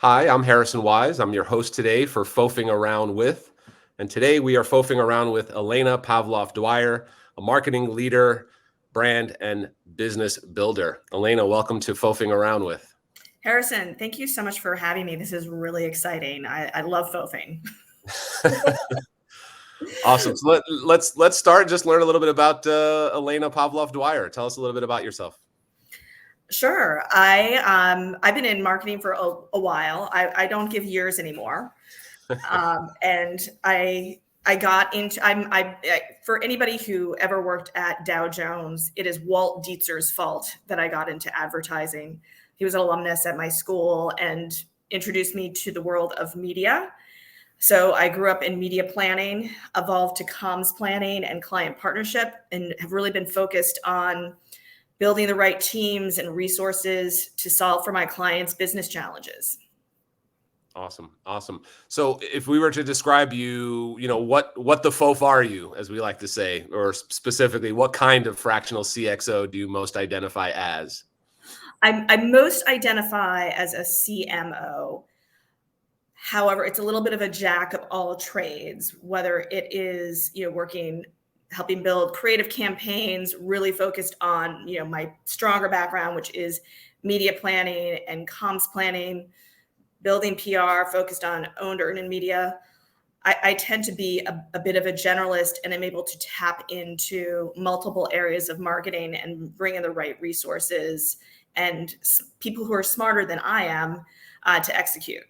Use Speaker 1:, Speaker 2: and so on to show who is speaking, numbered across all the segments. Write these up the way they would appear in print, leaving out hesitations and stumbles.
Speaker 1: Hi, I'm Harrison Wise. I'm your host today for FOAFing Around With. And today we are FOAFing around with Elena Pavloff Dwyer, a marketing leader, brand, and business builder. Elena, welcome to FOAFing Around With.
Speaker 2: Harrison, thank you so much for having me. This is really exciting. I love FOAFing.
Speaker 1: Awesome. So let's start. Just learn a little bit about Elena Pavloff Dwyer. Tell us a little bit about yourself.
Speaker 2: Sure. I've been in marketing for a while. I don't give years anymore. And I got into for anybody who ever worked at Dow Jones, it is Walt Dietzer's fault that I got into advertising. He was an alumnus at my school and introduced me to the world of media. So I grew up in media planning, evolved to comms planning and client partnership, and have really been focused on building the right teams and resources to solve for my clients' business challenges.
Speaker 1: Awesome. So if we were to describe you, what the FOAF are you, as we like to say, or specifically, what kind of fractional CXO do you most identify as?
Speaker 2: I most identify as a CMO. However, it's a little bit of a jack of all trades, whether it is, helping build creative campaigns, really focused on, my stronger background, which is media planning and comms planning, building PR, focused on owned earned media. I tend to be a bit of a generalist, and I'm able to tap into multiple areas of marketing and bring in the right resources and people who are smarter than I am to execute.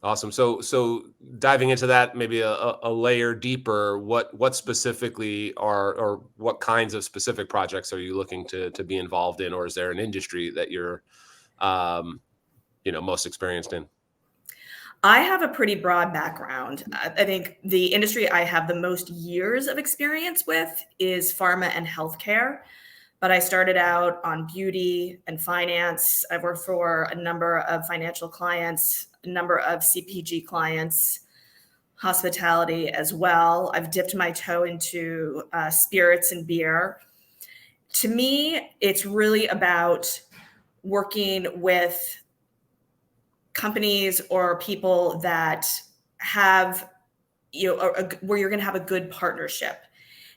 Speaker 1: Awesome. So diving into that, maybe a layer deeper, what specifically or what kinds of specific projects are you looking to be involved in, or is there an industry that you're, most experienced in?
Speaker 2: I have a pretty broad background. I think the industry I have the most years of experience with is pharma and healthcare. But I started out on beauty and finance. I've worked for a number of financial clients, a number of CPG clients, hospitality as well. I've dipped my toe into spirits and beer. To me, it's really about working with companies or people that have, where you're going to have a good partnership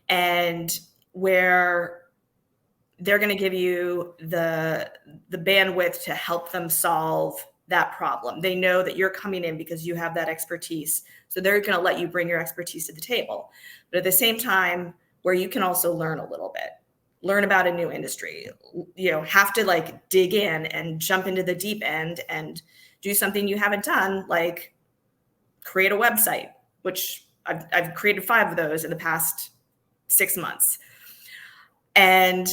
Speaker 2: and where they're going to give you the bandwidth to help them solve that problem. They know that you're coming in because you have that expertise. So they're going to let you bring your expertise to the table. But at the same time, where you can also learn a little bit, learn about a new industry, have to dig in and jump into the deep end and do something you haven't done, like create a website, which I've created 5 of those in the past 6 months. And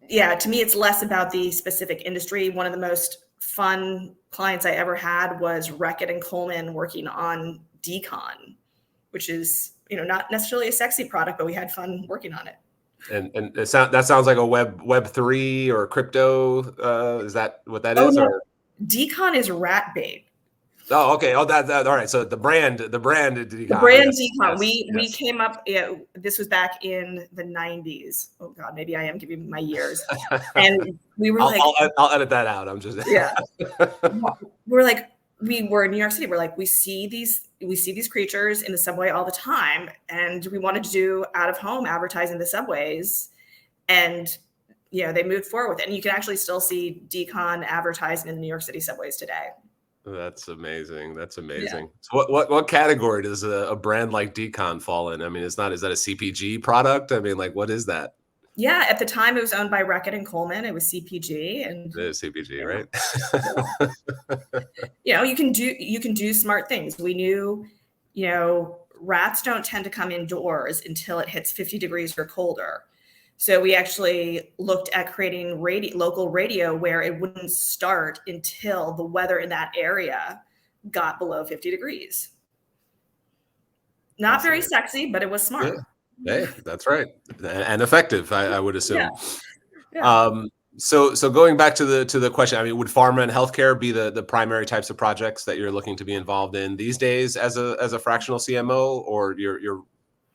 Speaker 2: yeah, to me, it's less about the specific industry. One of the most fun clients I ever had was Reckitt and Coleman working on Decon, which is, not necessarily a sexy product, but we had fun working on it.
Speaker 1: And that sounds like a Web3 or crypto. Is that what that is?
Speaker 2: No.
Speaker 1: Or
Speaker 2: Decon is rat bait.
Speaker 1: Oh, okay. Oh, that all right. So the brand Decon.
Speaker 2: The brand Decon.
Speaker 1: Yes,
Speaker 2: we came up. Yeah, this was back in the 90s. Oh God, maybe I am giving my years. And we were
Speaker 1: I'll edit that out. I'm just
Speaker 2: we were in New York City. We're like, we see these creatures in the subway all the time, and we wanted to do out of home advertising the subways, and they moved forward with it. And you can actually still see Decon advertising in the New York City subways today.
Speaker 1: That's amazing.
Speaker 2: Yeah.
Speaker 1: So what category does a brand like Decon fall in? I mean, is that a CPG product? I mean, what is that?
Speaker 2: Yeah, at the time it was owned by Reckitt and Coleman. It was CPG, and
Speaker 1: it is CPG, right?
Speaker 2: You can do smart things. We knew, rats don't tend to come indoors until it hits 50 degrees or colder. So we actually looked at creating local radio where it wouldn't start until the weather in that area got below 50 degrees. Not very sexy, but it was smart.
Speaker 1: Yeah. Hey, that's right. And effective, I would assume.
Speaker 2: Yeah.
Speaker 1: So going back to the question, I mean, would pharma and healthcare be the primary types of projects that you're looking to be involved in these days as a fractional CMO, or you're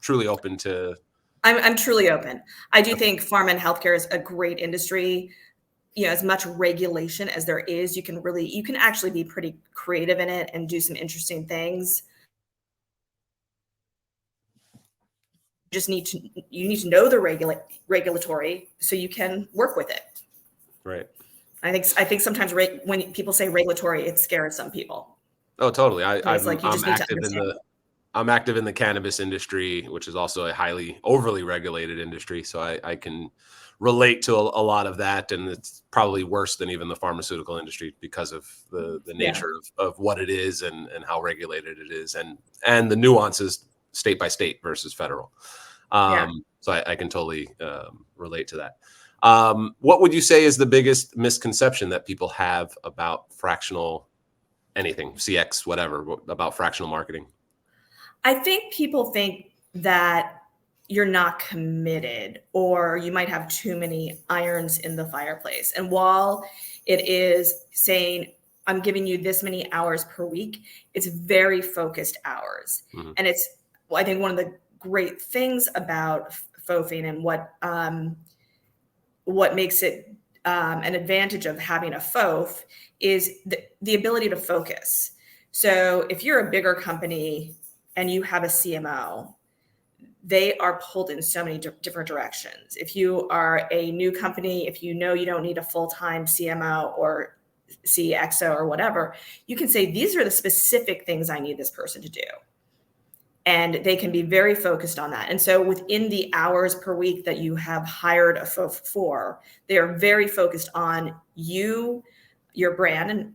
Speaker 1: truly open to?
Speaker 2: I'm truly open. I do think pharma and healthcare is a great industry. as much regulation as there is, you can actually be pretty creative in it and do some interesting things. You need to know the regulatory so you can work with it.
Speaker 1: Right.
Speaker 2: I think sometimes when people say regulatory, it scares some people.
Speaker 1: Oh, totally. I'm active in the cannabis industry, which is also a overly regulated industry. So I can relate to a lot of that, and it's probably worse than even the pharmaceutical industry because of the nature of what it is and how regulated it is, and the nuances state by state versus federal. So I can totally relate to that. What would you say is the biggest misconception that people have about fractional anything, CX, whatever, about fractional marketing?
Speaker 2: I think people think that you're not committed, or you might have too many irons in the fireplace. And while it is saying, I'm giving you this many hours per week, it's very focused hours. Mm-hmm. And it's, I think, one of the great things about FOAFing and what makes it an advantage of having a FOAF is the ability to focus. So if you're a bigger company and you have a CMO, they are pulled in so many different directions. If you are a new company, if you know you don't need a full-time CMO or CXO or whatever, you can say, these are the specific things I need this person to do. And they can be very focused on that. And so within the hours per week that you have hired a FOAF for, they are very focused on you, your brand. And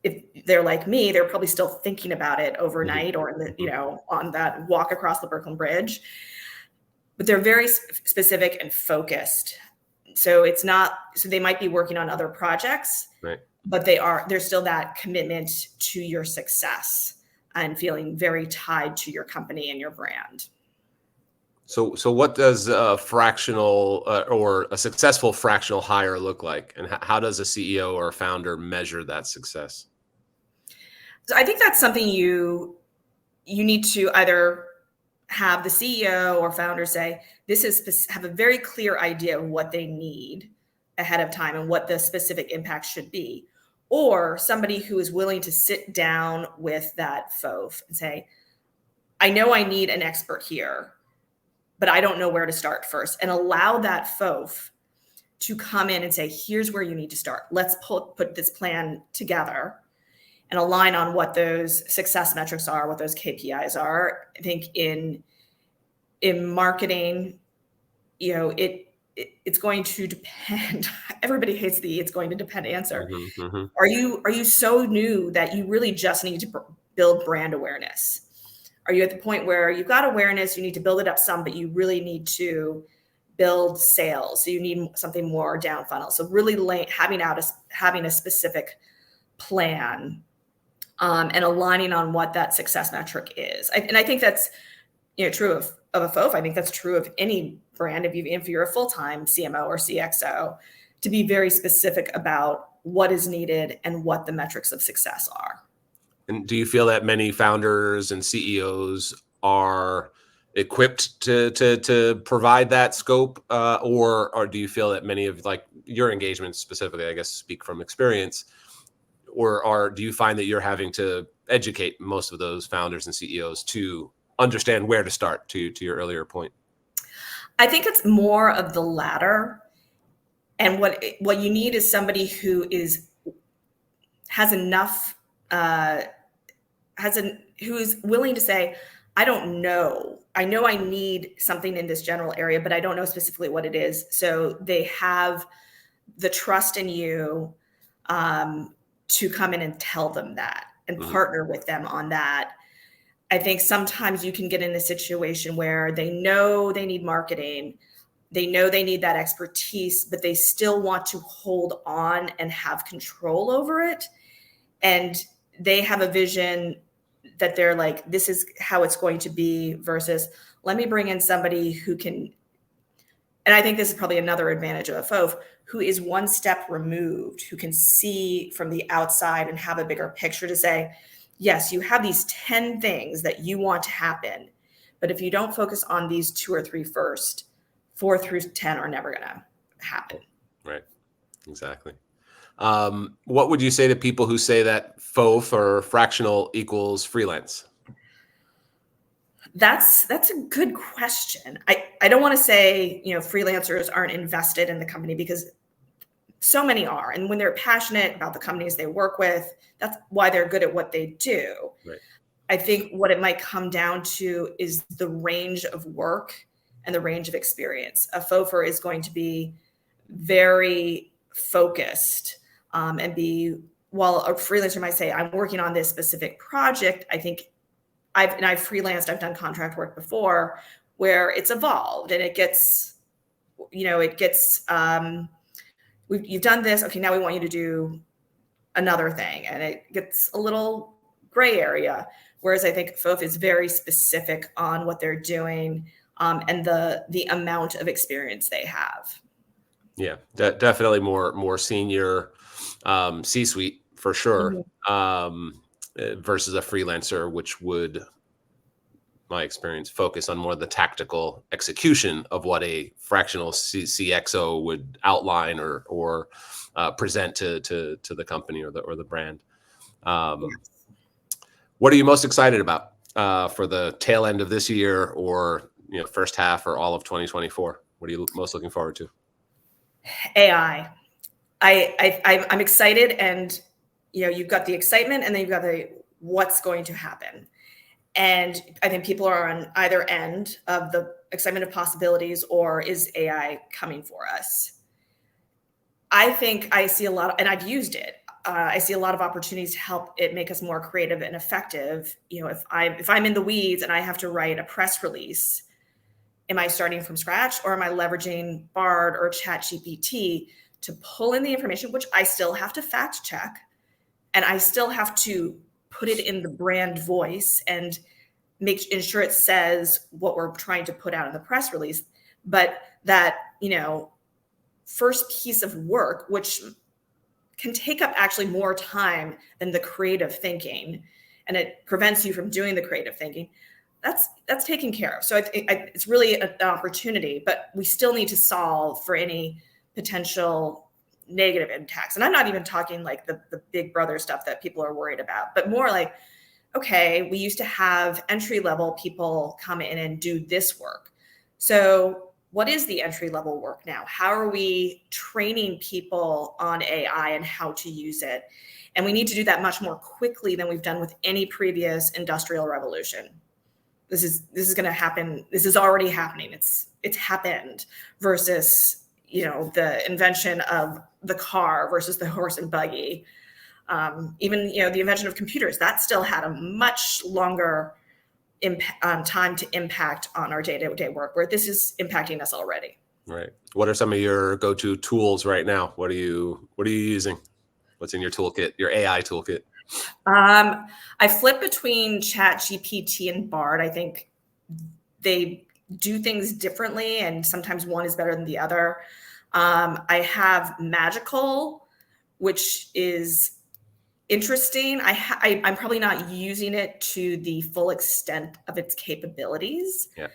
Speaker 2: if they're like me, they're probably still thinking about it overnight or on that walk across the Brooklyn Bridge. But they're very specific and focused. So they might be working on other projects, right, but there's still that commitment to your success and feeling very tied to your company and your brand.
Speaker 1: So what does a fractional or a successful fractional hire look like? And how does a CEO or a founder measure that success?
Speaker 2: So I think that's something you need to either have the CEO or founder say, have a very clear idea of what they need ahead of time and what the specific impact should be. Or somebody who is willing to sit down with that FOAF and say, I know I need an expert here, but I don't know where to start first. And allow that FOAF to come in and say, here's where you need to start. Let's put this plan together and align on what those success metrics are, what those KPIs are. I think in marketing, it's going to depend. Everybody hates it's going to depend answer. Mm-hmm, mm-hmm. Are you so new that you really just need to build brand awareness? Are you at the point where you've got awareness, you need to build it up some, but you really need to build sales? So you need something more down funnel. So really having a specific plan and aligning on what that success metric is. And I think that's true of a FOAF. I think that's true of any brand. If you're a full-time CMO or CXO, to be very specific about what is needed and what the metrics of success are.
Speaker 1: And do you feel that many founders and CEOs are equipped to provide that scope, or do you feel that many of your engagements specifically, I guess, speak from experience, or do you find that you're having to educate most of those founders and CEOs to understand where to start? To your earlier point,
Speaker 2: I think it's more of the latter. And what you need is somebody who has enough, who is willing to say, I don't know. I know I need something in this general area, but I don't know specifically what it is. So they have the trust in you to come in and tell them that and partner with them on that. I think sometimes you can get in a situation where they know they need marketing, they know they need that expertise, but they still want to hold on and have control over it. And they have a vision that they're like, this is how it's going to be, versus let me bring in somebody who can. And I think this is probably another advantage of a FOAF, who is one step removed, who can see from the outside and have a bigger picture to say, yes, you have these 10 things that you want to happen, but if you don't focus on these 2 or 3 first, 4 through 10 are never going to happen.
Speaker 1: Right. Exactly. What would you say to people who say that FOAF or fractional equals freelance?
Speaker 2: That's a good question. I don't want to say, freelancers aren't invested in the company, because so many are. And when they're passionate about the companies they work with, that's why they're good at what they do.
Speaker 1: Right.
Speaker 2: I think what it might come down to is the range of work and the range of experience. A FOFer is going to be very focused, and be, while a freelancer might say, I'm working on this specific project, I think I've freelanced, I've done contract work before where it's evolved and it gets, you've done this. Okay, now we want you to do another thing. And it gets a little gray area. Whereas I think FOAF is very specific on what they're doing, and the amount of experience they have.
Speaker 1: Yeah, definitely more senior, C-suite for sure, versus a freelancer, which would, my experience, focus on more of the tactical execution of what a fractional CXO would outline or present to the company or the brand. What are you most excited about for the tail end of this year, or first half, or all of 2024? What are you most looking forward to?
Speaker 2: AI. I'm excited, and you've got the excitement, and then you've got the what's going to happen. And I think people are on either end of the excitement of possibilities, or is AI coming for us? I think I see a lot of, and I've used it. I see a lot of opportunities to help it make us more creative and effective. If I'm in the weeds and I have to write a press release, am I starting from scratch, or am I leveraging Bard or ChatGPT to pull in the information, which I still have to fact check, and I still have to put it in the brand voice and ensure it says what we're trying to put out in the press release. But that, first piece of work, which can take up actually more time than the creative thinking, and it prevents you from doing the creative thinking, that's taken care of. So it's really an opportunity, but we still need to solve for any potential negative impacts. And I'm not even talking like the big brother stuff that people are worried about, but more like, okay, we used to have entry-level people come in and do this work. So what is the entry-level work now? How are we training people on AI and how to use it? And we need to do that much more quickly than we've done with any previous industrial revolution. This is going to happen. This is already happening. It's happened, versus, the invention of the car versus the horse and buggy. Even, the invention of computers, that still had a much longer time to impact on our day-to-day work, where this is impacting us already.
Speaker 1: Right. What are some of your go-to tools right now? What are you using? What's in your toolkit, your AI toolkit?
Speaker 2: I flip between ChatGPT and Bard. I think they do things differently, and sometimes one is better than the other. I have Magical, which is interesting. I'm probably not using it to the full extent of its capabilities.
Speaker 1: Yeah.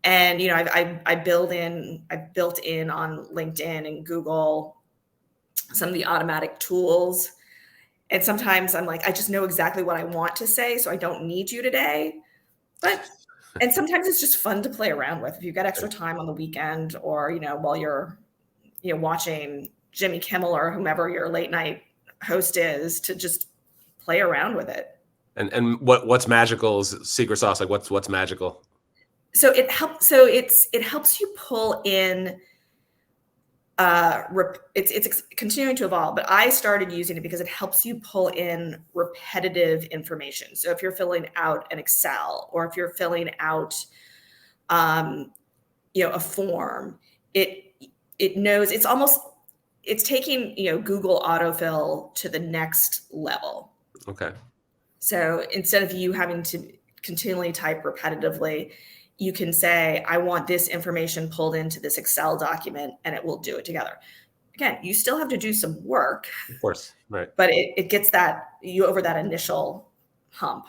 Speaker 2: And I've built in on LinkedIn and Google some of the automatic tools. And sometimes I'm like, I just know exactly what I want to say, so I don't need you today. And sometimes it's just fun to play around with. If you've got extra time on the weekend, or, while you're, watching Jimmy Kimmel or whomever your late night host is, to just play around with it.
Speaker 1: And what's Magical's secret sauce? Like what's magical?
Speaker 2: So it helps you pull in, it's continuing to evolve, but I started using it because it helps you pull in repetitive information. So if you're filling out an Excel, or if you're filling out, a form, it knows, it's taking, Google autofill to the next level.
Speaker 1: Okay.
Speaker 2: So instead of you having to continually type repetitively, you can say, I want this information pulled into this Excel document, and it will do it together. Again, you still have to do some work.
Speaker 1: Of course, right.
Speaker 2: But it gets you over that initial hump.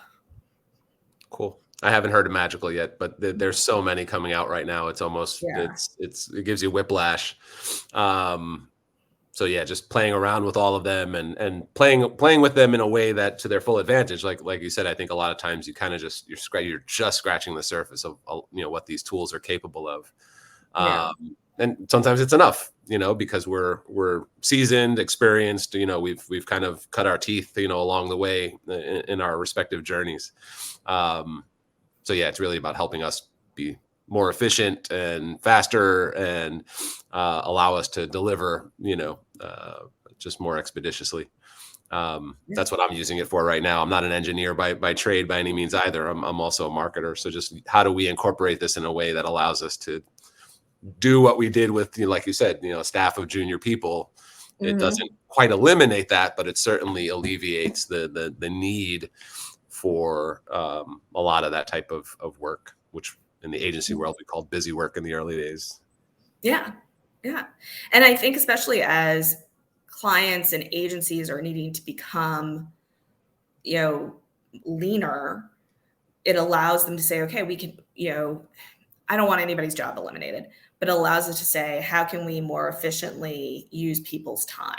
Speaker 1: Cool. I haven't heard of Magical yet, but there's so many coming out right now. It's almost, it gives you whiplash. So So yeah, just playing around with all of them and playing with them in a way that to their full advantage. Like you said, I think a lot of times you kind of you're just scratching the surface of what these tools are capable of.
Speaker 2: Yeah.
Speaker 1: And sometimes it's enough, because we're seasoned, experienced. We've kind of cut our teeth, along the way in our respective journeys. So yeah, it's really about helping us be more efficient and faster and allow us to deliver, just more expeditiously. That's what I'm using it for right now. I'm not an engineer by trade by any means either. I'm also a marketer. So just how do we incorporate this in a way that allows us to do what we did with, like you said, a staff of junior people. It doesn't quite eliminate that, but it certainly alleviates the need for a lot of that type of work, which in the agency world we called busy work in the early days.
Speaker 2: Yeah. Yeah. And I think especially as clients and agencies are needing to become, leaner, it allows them to say, okay, we can, I don't want anybody's job eliminated, but it allows us to say, how can we more efficiently use people's time?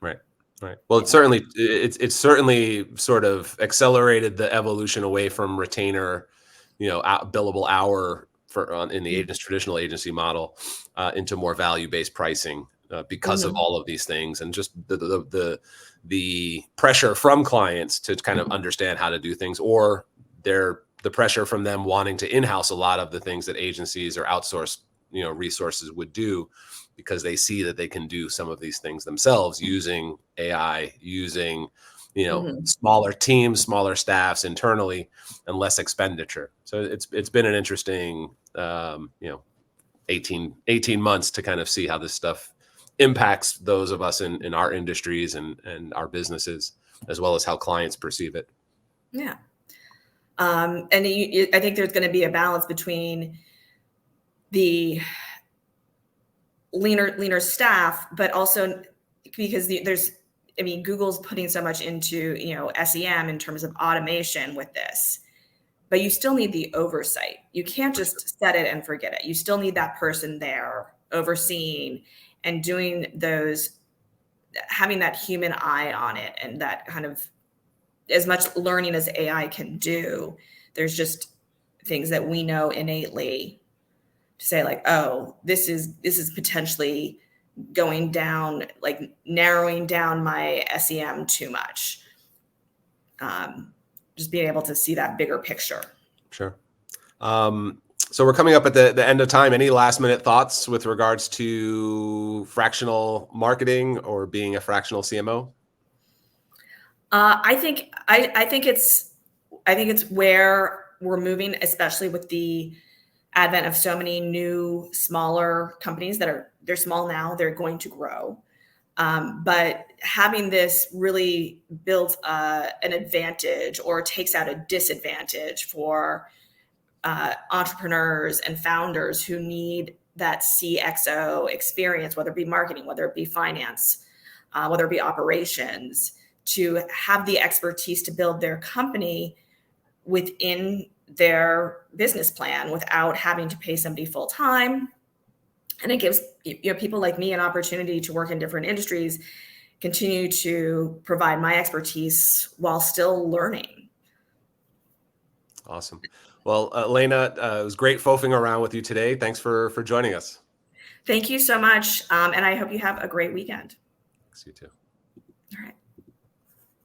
Speaker 1: Right. Right. Well, it's certainly sort of accelerated the evolution away from retainer, billable hour in the traditional agency model into more value-based pricing because of all of these things, and just the pressure from clients to kind of understand how to do things, or the pressure from them wanting to in-house a lot of the things that agencies or outsourced resources would do, because they see that they can do some of these things themselves using AI, using smaller teams, smaller staffs internally, and less expenditure. So it's been an interesting 18 months to kind of see how this stuff impacts those of us in our industries and our businesses, as well as how clients perceive it.
Speaker 2: Yeah. And I think there's going to be a balance between the leaner staff, but also because Google's putting so much into, SEM in terms of automation with this, but you still need the oversight. You can't just set it and forget it. You still need that person there overseeing and doing having that human eye on it, and that kind of, as much learning as AI can do, there's just things that we know innately to say, like, oh, this is potentially going down, like narrowing down my SEM too much. Just being able to see that bigger picture.
Speaker 1: Sure. So we're coming up at the end of time. Any last minute thoughts with regards to fractional marketing or being a fractional CMO?
Speaker 2: I think it's where we're moving, especially with the advent of so many new, smaller companies they're small now, they're going to grow. But having this really builds an advantage, or takes out a disadvantage for entrepreneurs and founders who need that CXO experience, whether it be marketing, whether it be finance, whether it be operations, to have the expertise to build their company within their business plan without having to pay somebody full time. And it gives people like me an opportunity to work in different industries, continue to provide my expertise while still learning.
Speaker 1: Awesome. Well, Elena, it was great FOAFing around with you today. Thanks for joining us.
Speaker 2: Thank you so much. And I hope you have a great weekend.
Speaker 1: Thanks, you too.
Speaker 2: All right.